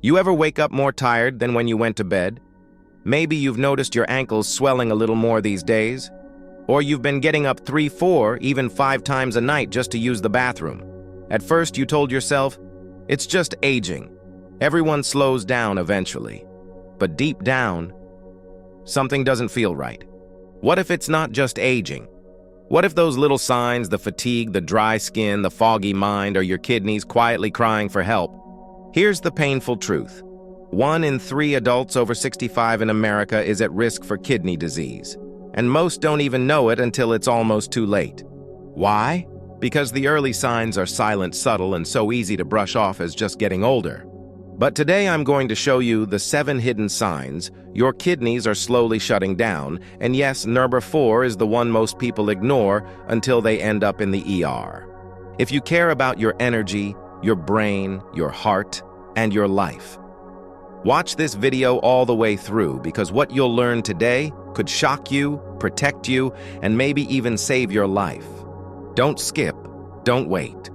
You ever wake up more tired than when you went to bed? Maybe you've noticed your ankles swelling a little more these days. Or you've been getting up 3, 4, even 5 times a night just to use the bathroom. At first you told yourself, it's just aging. Everyone slows down eventually. But deep down, something doesn't feel right. What if it's not just aging? What if those little signs, the fatigue, the dry skin, the foggy mind, are your kidneys quietly crying for help? Here's the painful truth. 1 in 3 adults over 65 in America is at risk for kidney disease. And most don't even know it until it's almost too late. Why? Because the early signs are silent, subtle, and so easy to brush off as just getting older. But today I'm going to show you the 7 hidden signs your kidneys are slowly shutting down, and yes, number 4 is the one most people ignore until they end up in the ER. If you care about your energy, your brain, your heart, and your life, watch this video all the way through, because what you'll learn today could shock you, protect you, and maybe even save your life. Don't skip, don't wait.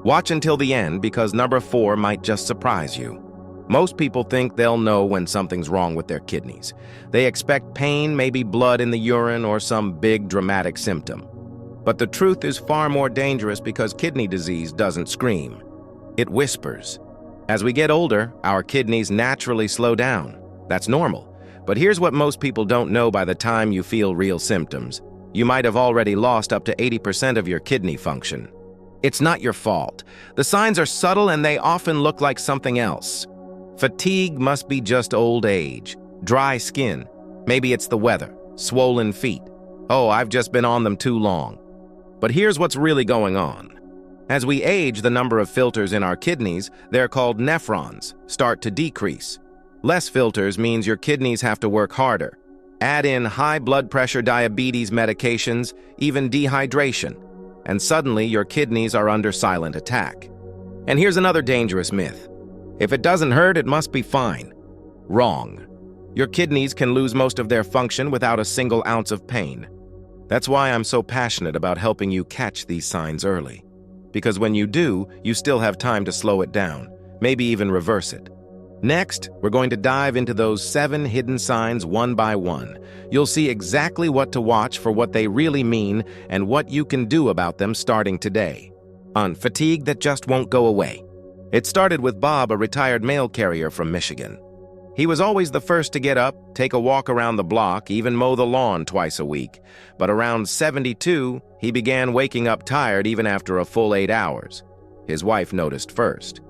Watch until the end, because number 4 might just surprise you. Most people think they'll know when something's wrong with their kidneys. They expect pain, maybe blood in the urine, or some big dramatic symptom. But the truth is far more dangerous, because kidney disease doesn't scream. It whispers. As we get older, our kidneys naturally slow down. That's normal. But here's what most people don't know: by the time you feel real symptoms, you might have already lost up to 80% of your kidney function. It's not your fault. The signs are subtle, and they often look like something else. Fatigue must be just old age. Dry skin. Maybe it's the weather. Swollen feet. Oh, I've just been on them too long. But here's what's really going on. As we age, the number of filters in our kidneys, they're called nephrons, start to decrease. Less filters means your kidneys have to work harder. Add in high blood pressure, diabetes medications, even dehydration, and suddenly your kidneys are under silent attack. And here's another dangerous myth. If it doesn't hurt, it must be fine. Wrong. Your kidneys can lose most of their function without a single ounce of pain. That's why I'm so passionate about helping you catch these signs early. Because when you do, you still have time to slow it down, maybe even reverse it. Next, we're going to dive into those 7 hidden signs one by one. You'll see exactly what to watch for, what they really mean, and what you can do about them starting today. On fatigue that just won't go away. It started with Bob, a retired mail carrier from Michigan. He was always the first to get up, take a walk around the block, even mow the lawn twice a week. But around 72, he began waking up tired even after a full 8 hours. His wife noticed first.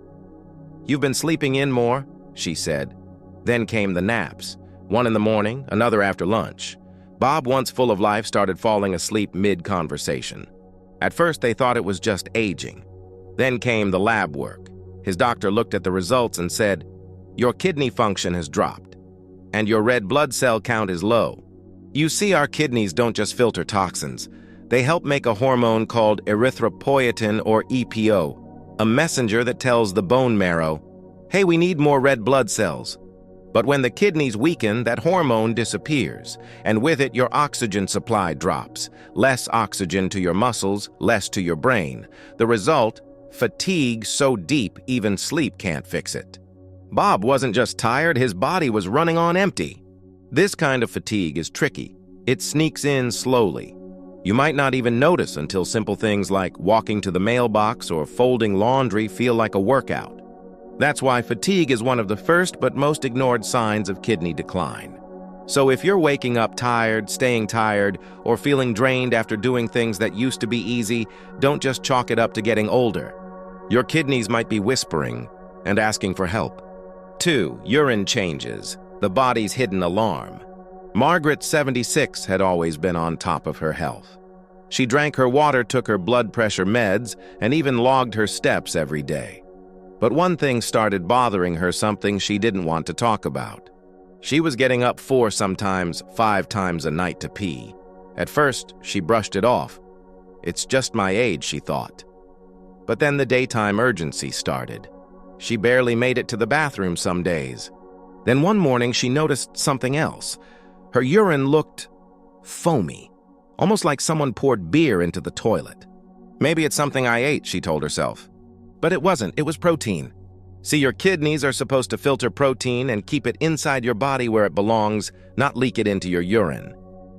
"You've been sleeping in more," she said. Then came the naps. 1 in the morning, another after lunch. Bob, once full of life, started falling asleep mid-conversation. At first, they thought it was just aging. Then came the lab work. His doctor looked at the results and said, "Your kidney function has dropped, and your red blood cell count is low." You see, our kidneys don't just filter toxins. They help make a hormone called erythropoietin, or EPO, a messenger that tells the bone marrow, "Hey, we need more red blood cells." But when the kidneys weaken, that hormone disappears, and with it your oxygen supply drops. Less oxygen to your muscles, less to your brain. The result? Fatigue so deep even sleep can't fix it. Bob wasn't just tired, his body was running on empty. This kind of fatigue is tricky. It sneaks in slowly. You might not even notice until simple things like walking to the mailbox or folding laundry feel like a workout. That's why fatigue is one of the first but most ignored signs of kidney decline. So if you're waking up tired, staying tired, or feeling drained after doing things that used to be easy, don't just chalk it up to getting older. Your kidneys might be whispering and asking for help. 2. Urine changes, the body's hidden alarm. Margaret, 76, had always been on top of her health. She drank her water, took her blood pressure meds, and even logged her steps every day. But one thing started bothering her, something she didn't want to talk about. She was getting up 4, sometimes 5 times a night to pee. At first, she brushed it off. It's just my age, she thought. But then the daytime urgency started. She barely made it to the bathroom some days. Then one morning, she noticed something else. Her urine looked foamy, almost like someone poured beer into the toilet. "Maybe it's something I ate," she told herself. But it wasn't, it was protein. See, your kidneys are supposed to filter protein and keep it inside your body where it belongs, not leak it into your urine.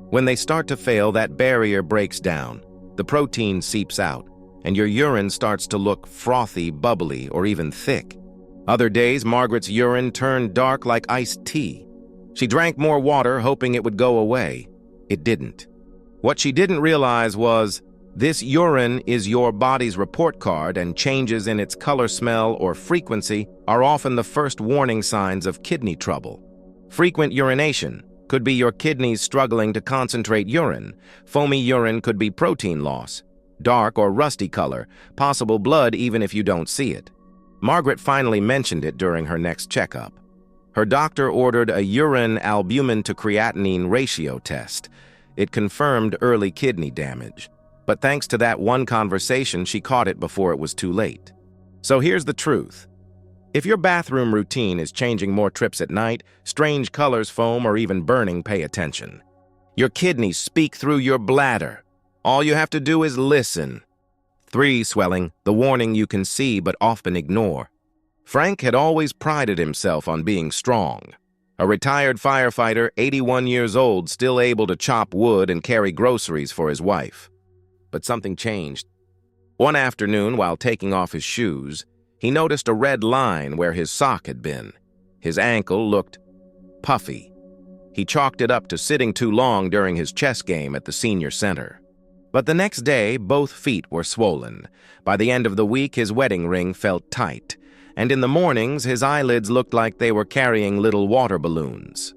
When they start to fail, that barrier breaks down, the protein seeps out, and your urine starts to look frothy, bubbly, or even thick. Other days, Margaret's urine turned dark like iced tea. She drank more water, hoping it would go away. It didn't. What she didn't realize was, this urine is your body's report card, and changes in its color, smell, or frequency are often the first warning signs of kidney trouble. Frequent urination could be your kidneys struggling to concentrate urine. Foamy urine could be protein loss. Dark or rusty color, possible blood even if you don't see it. Margaret finally mentioned it during her next checkup. Her doctor ordered a urine albumin to creatinine ratio test. It confirmed early kidney damage. But thanks to that one conversation, she caught it before it was too late. So here's the truth. If your bathroom routine is changing more trips at night, strange colors, foam, or even burning, pay attention. Your kidneys speak through your bladder. All you have to do is listen. 3. Swelling, the warning you can see but often ignore. Frank had always prided himself on being strong. A retired firefighter, 81 years old, still able to chop wood and carry groceries for his wife. But something changed. One afternoon, while taking off his shoes, he noticed a red line where his sock had been. His ankle looked puffy. He chalked it up to sitting too long during his chess game at the senior center. But the next day, both feet were swollen. By the end of the week, his wedding ring felt tight, and in the mornings, his eyelids looked like they were carrying little water balloons.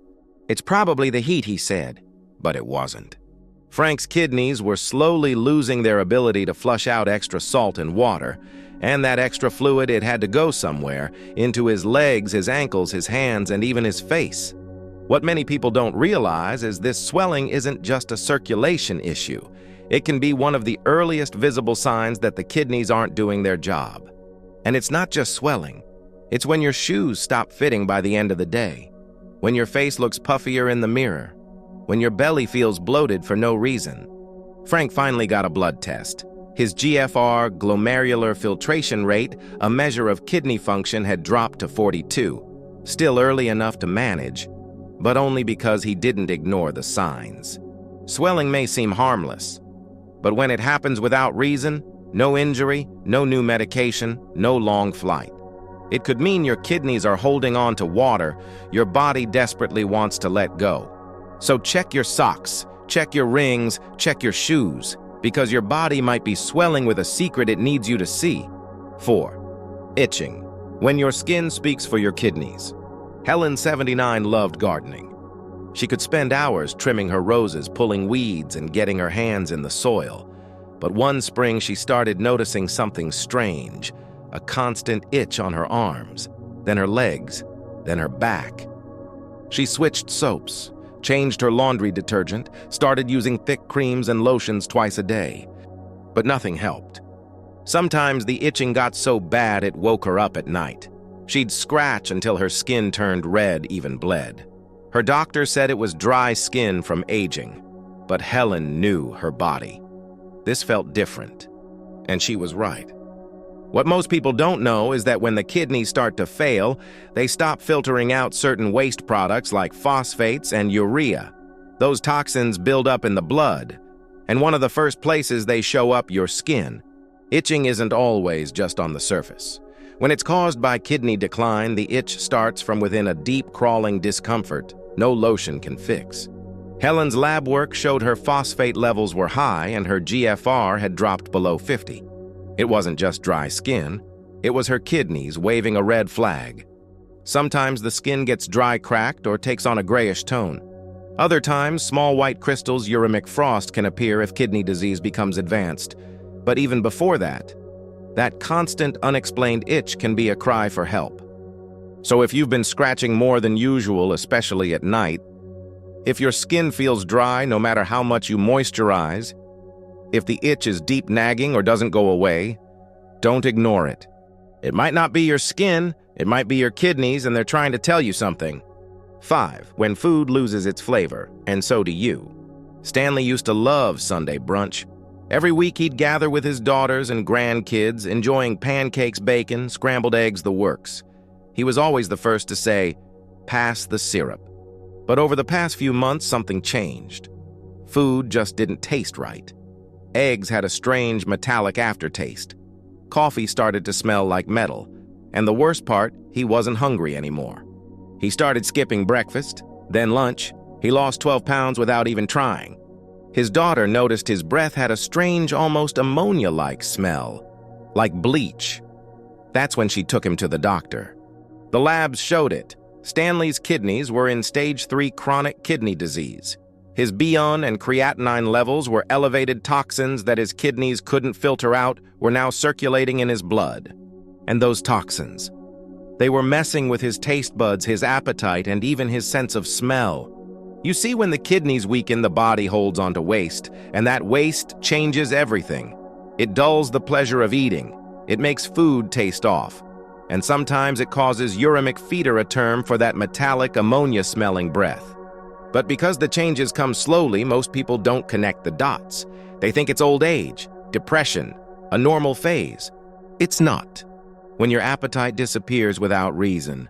It's probably the heat, he said, but it wasn't. Frank's kidneys were slowly losing their ability to flush out extra salt and water, and that extra fluid, it had to go somewhere, into his legs, his ankles, his hands, and even his face. What many people don't realize is this swelling isn't just a circulation issue. It can be one of the earliest visible signs that the kidneys aren't doing their job. And it's not just swelling. It's when your shoes stop fitting by the end of the day, when your face looks puffier in the mirror, when your belly feels bloated for no reason. Frank finally got a blood test. His GFR, glomerular filtration rate, a measure of kidney function, had dropped to 42. Still early enough to manage, but only because he didn't ignore the signs. Swelling may seem harmless, but when it happens without reason, no injury, no new medication, no long flight, it could mean your kidneys are holding on to water your body desperately wants to let go. So check your socks, check your rings, check your shoes, because your body might be swelling with a secret it needs you to see. 4. Itching. When your skin speaks for your kidneys. Helen, 79, loved gardening. She could spend hours trimming her roses, pulling weeds, and getting her hands in the soil. But one spring she started noticing something strange, a constant itch on her arms, then her legs, then her back. She switched soaps, changed her laundry detergent, started using thick creams and lotions twice a day. But nothing helped. Sometimes the itching got so bad it woke her up at night. She'd scratch until her skin turned red, even bled. Her doctor said it was dry skin from aging, but Helen knew her body. This felt different, and she was right. What most people don't know is that when the kidneys start to fail, they stop filtering out certain waste products like phosphates and urea. Those toxins build up in the blood, and one of the first places they show up, your skin. Itching isn't always just on the surface. When it's caused by kidney decline, the itch starts from within a deep, crawling discomfort no lotion can fix. Helen's lab work showed her phosphate levels were high and her GFR had dropped below 50. It wasn't just dry skin. It was her kidneys waving a red flag. Sometimes the skin gets dry, cracked, or takes on a grayish tone. Other times, small white crystals, uremic frost, can appear if kidney disease becomes advanced. But even before that constant, unexplained itch can be a cry for help. So if you've been scratching more than usual, especially at night, if your skin feels dry no matter how much you moisturize, if the itch is deep nagging or doesn't go away, don't ignore it. It might not be your skin, it might be your kidneys, and they're trying to tell you something. 5. When food loses its flavor, and so do you. Stanley used to love Sunday brunch. Every week he'd gather with his daughters and grandkids, enjoying pancakes, bacon, scrambled eggs, the works. He was always the first to say, "Pass the syrup." But over the past few months, something changed. Food just didn't taste right. Eggs had a strange metallic aftertaste. Coffee started to smell like metal. And the worst part, he wasn't hungry anymore. He started skipping breakfast, then lunch. He lost 12 pounds without even trying. His daughter noticed his breath had a strange, almost ammonia-like smell, like bleach. That's when she took him to the doctor. The labs showed it. Stanley's kidneys were in stage 3 chronic kidney disease. His B1 and creatinine levels were elevated. Toxins that his kidneys couldn't filter out were now circulating in his blood. And those toxins, they were messing with his taste buds, his appetite, and even his sense of smell. You see, when the kidneys weaken, the body holds onto waste, and that waste changes everything. It dulls the pleasure of eating. It makes food taste off. And sometimes it causes uremic fever, a term for that metallic ammonia-smelling breath. But because the changes come slowly, most people don't connect the dots. They think it's old age, depression, a normal phase. It's not. When your appetite disappears without reason,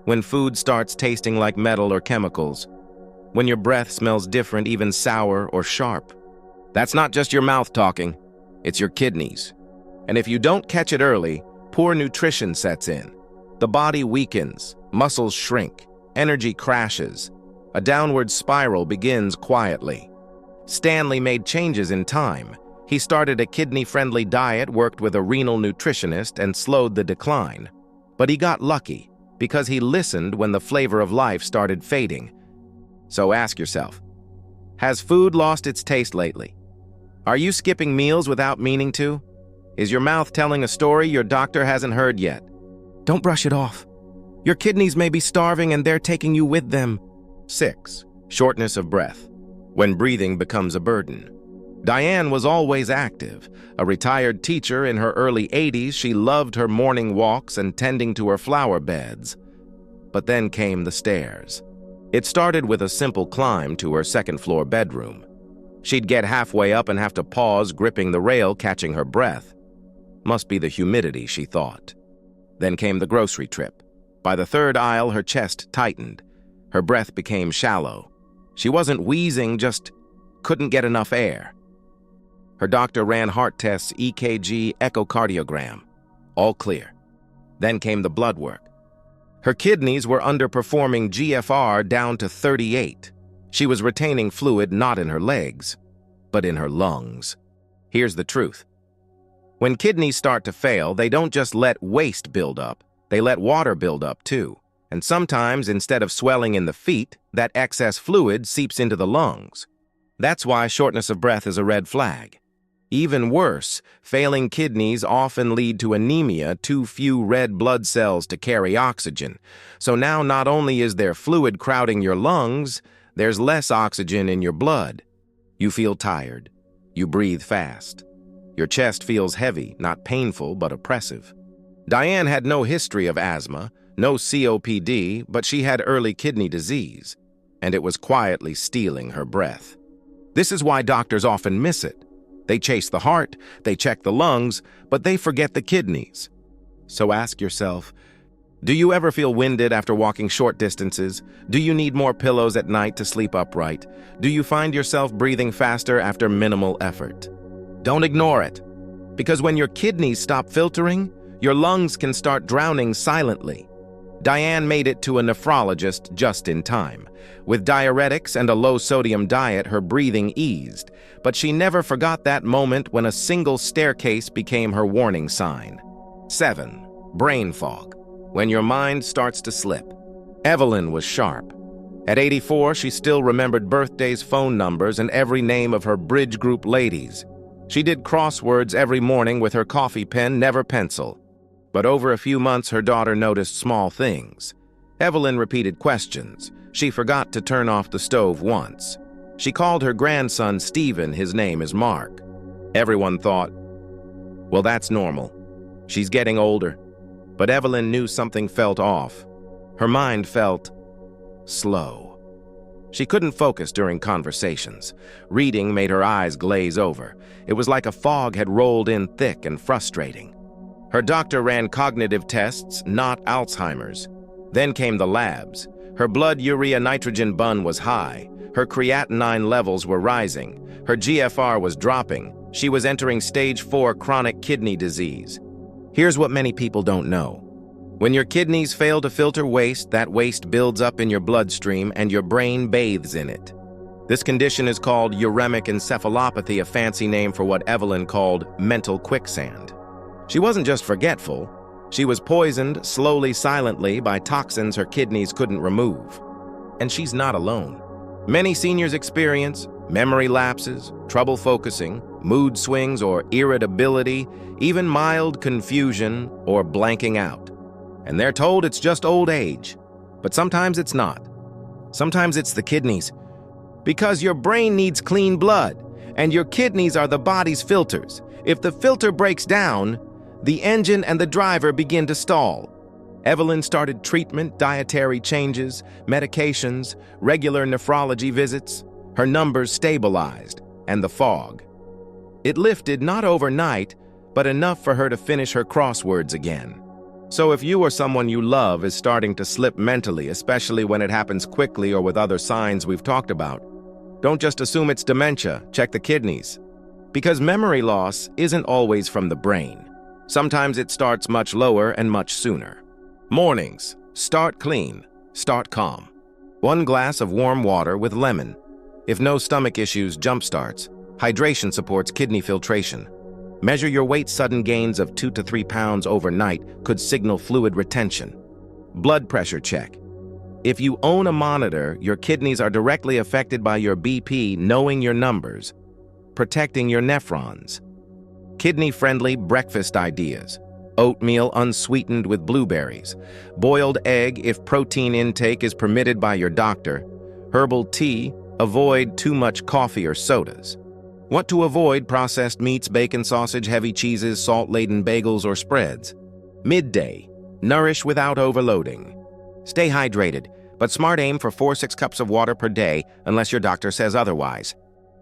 when food starts tasting like metal or chemicals, when your breath smells different, even sour or sharp, that's not just your mouth talking, it's your kidneys. And if you don't catch it early, poor nutrition sets in. The body weakens, muscles shrink, energy crashes. A downward spiral begins quietly. Stanley made changes in time. He started a kidney-friendly diet, worked with a renal nutritionist, and slowed the decline. But he got lucky, because he listened when the flavor of life started fading. So ask yourself, has food lost its taste lately? Are you skipping meals without meaning to? Is your mouth telling a story your doctor hasn't heard yet? Don't brush it off. Your kidneys may be starving and they're taking you with them. 6. Shortness of breath, when breathing becomes a burden. Diane was always active. A retired teacher in her early 80s, she loved her morning walks and tending to her flower beds. But then came the stairs. It started with a simple climb to her second-floor bedroom. She'd get halfway up and have to pause, gripping the rail, catching her breath. Must be the humidity, she thought. Then came the grocery trip. By the third aisle, her chest tightened. Her breath became shallow. She wasn't wheezing, just couldn't get enough air. Her doctor ran heart tests, EKG, echocardiogram. All clear. Then came the blood work. Her kidneys were underperforming, GFR down to 38. She was retaining fluid not in her legs, but in her lungs. Here's the truth. When kidneys start to fail, they don't just let waste build up, they let water build up too. And sometimes, instead of swelling in the feet, that excess fluid seeps into the lungs. That's why shortness of breath is a red flag. Even worse, failing kidneys often lead to anemia, too few red blood cells to carry oxygen. So now not only is there fluid crowding your lungs, there's less oxygen in your blood. You feel tired. You breathe fast. Your chest feels heavy, not painful, but oppressive. Diane had no history of asthma, no COPD, but she had early kidney disease, and it was quietly stealing her breath. This is why doctors often miss it. They chase the heart, they check the lungs, but they forget the kidneys. So ask yourself, do you ever feel winded after walking short distances? Do you need more pillows at night to sleep upright? Do you find yourself breathing faster after minimal effort? Don't ignore it, because when your kidneys stop filtering, your lungs can start drowning silently. Diane made it to a nephrologist just in time. With diuretics and a low-sodium diet, her breathing eased, but she never forgot that moment when a single staircase became her warning sign. 7. Brain fog, when your mind starts to slip. Evelyn was sharp. At 84, she still remembered birthdays, phone numbers, and every name of her bridge group ladies. She did crosswords every morning with her coffee pen, never pencil. But over a few months, her daughter noticed small things. Evelyn repeated questions. She forgot to turn off the stove once. She called her grandson Stephen, his name is Mark. Everyone thought, well, that's normal. She's getting older. But Evelyn knew something felt off. Her mind felt slow. She couldn't focus during conversations. Reading made her eyes glaze over. It was like a fog had rolled in thick and frustrating. Her doctor ran cognitive tests, not Alzheimer's. Then came the labs. Her blood urea nitrogen bun was high. Her creatinine levels were rising. Her GFR was dropping. She was entering stage 4 chronic kidney disease. Here's what many people don't know. When your kidneys fail to filter waste, that waste builds up in your bloodstream and your brain bathes in it. This condition is called uremic encephalopathy, a fancy name for what Evelyn called mental quicksand. She wasn't just forgetful. She was poisoned slowly, silently by toxins her kidneys couldn't remove. And she's not alone. Many seniors experience memory lapses, trouble focusing, mood swings or irritability, even mild confusion or blanking out. And they're told it's just old age. But sometimes it's not. Sometimes it's the kidneys. Because your brain needs clean blood, and your kidneys are the body's filters. If the filter breaks down, the engine and the driver begin to stall. Evelyn started treatment, dietary changes, medications, regular nephrology visits. Her numbers stabilized, and the fog. It lifted not overnight, but enough for her to finish her crosswords again. So if you or someone you love is starting to slip mentally, especially when it happens quickly or with other signs we've talked about, don't just assume it's dementia, check the kidneys. Because memory loss isn't always from the brain. Sometimes it starts much lower and much sooner. Mornings, start clean, start calm. 1 glass of warm water with lemon. If no stomach issues, jump starts. Hydration supports kidney filtration. Measure your weight. Sudden gains of 2 to 3 pounds overnight could signal fluid retention. Blood pressure check. If you own a monitor, your kidneys are directly affected by your BP, knowing your numbers, protecting your nephrons. Kidney-friendly breakfast ideas. Oatmeal unsweetened with blueberries. Boiled egg if protein intake is permitted by your doctor. Herbal tea. Avoid too much coffee or sodas. What to avoid: processed meats, bacon, sausage, heavy cheeses, salt-laden bagels or spreads. Midday. Nourish without overloading. Stay hydrated, but smart aim for 4-6 cups of water per day unless your doctor says otherwise.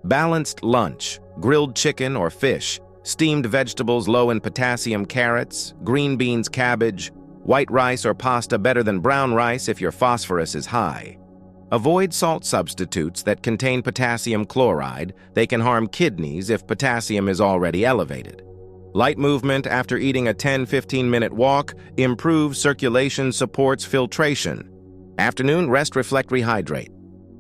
Balanced lunch. Grilled chicken or fish. Steamed vegetables low in potassium, carrots, green beans, cabbage. White rice or pasta better than brown rice if your phosphorus is high. Avoid salt substitutes that contain potassium chloride. They can harm kidneys if potassium is already elevated. Light movement after eating a 10-15-minute walk improves circulation, supports filtration. Afternoon rest, reflect, rehydrate.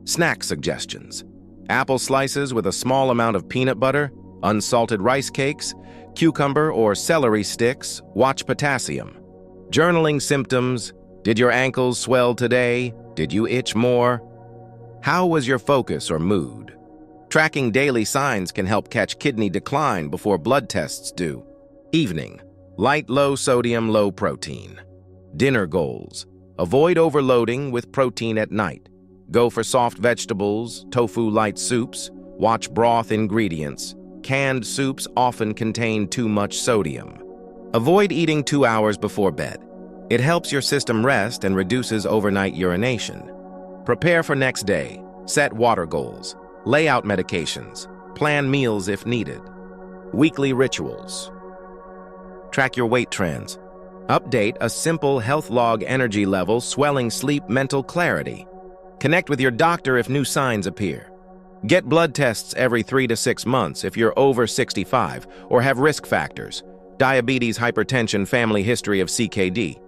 Snack suggestions. Apple slices with a small amount of peanut butter, unsalted rice cakes, cucumber or celery sticks. Watch potassium. Journaling symptoms. Did your ankles swell today? Did you itch more? How was your focus or mood? Tracking daily signs can help catch kidney decline before blood tests do. Evening. Light, low sodium, low protein. Dinner goals. Avoid overloading with protein at night. Go for soft vegetables, tofu light soups. Watch broth ingredients. Canned soups often contain too much sodium. Avoid eating 2 hours before bed. It helps your system rest and reduces overnight urination. Prepare for next day. Set water goals. Lay out medications. Plan meals if needed. Weekly rituals. Track your weight trends. Update a simple health log: energy level, swelling, sleep, mental clarity. Connect with your doctor if new signs appear. Get blood tests every 3 to 6 months if you're over 65 or have risk factors: diabetes, hypertension, family history of CKD.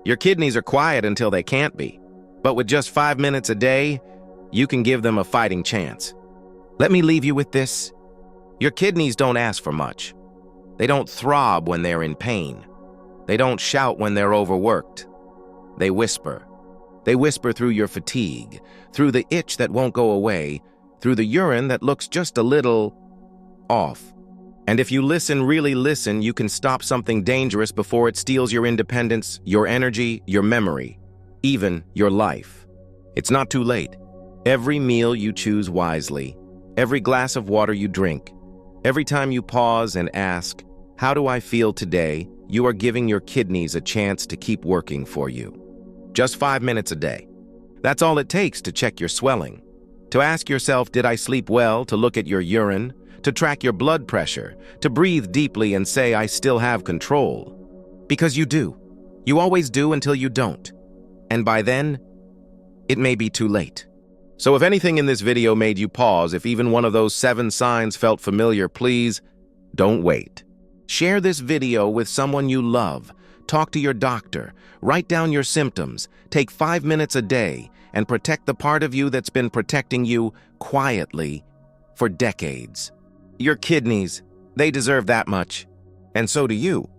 Your kidneys are quiet until they can't be, but with just 5 minutes a day, you can give them a fighting chance. Let me leave you with this. Your kidneys don't ask for much. They don't throb when they're in pain. They don't shout when they're overworked. They whisper. They whisper through your fatigue, through the itch that won't go away, through the urine that looks just a little off. And if you listen, really listen, you can stop something dangerous before it steals your independence, your energy, your memory, even your life. It's not too late. Every meal you choose wisely, every glass of water you drink, every time you pause and ask, "How do I feel today?" you are giving your kidneys a chance to keep working for you. Just 5 minutes a day. That's all it takes to check your swelling. To ask yourself, did I sleep well? To look at your urine, to track your blood pressure, to breathe deeply and say, I still have control. Because you do. You always do until you don't. And by then, it may be too late. So if anything in this video made you pause, if even one of those 7 signs felt familiar, please don't wait. Share this video with someone you love. Talk to your doctor. Write down your symptoms. Take 5 minutes a day and protect the part of you that's been protecting you quietly for decades. Your kidneys, they deserve that much. And so do you.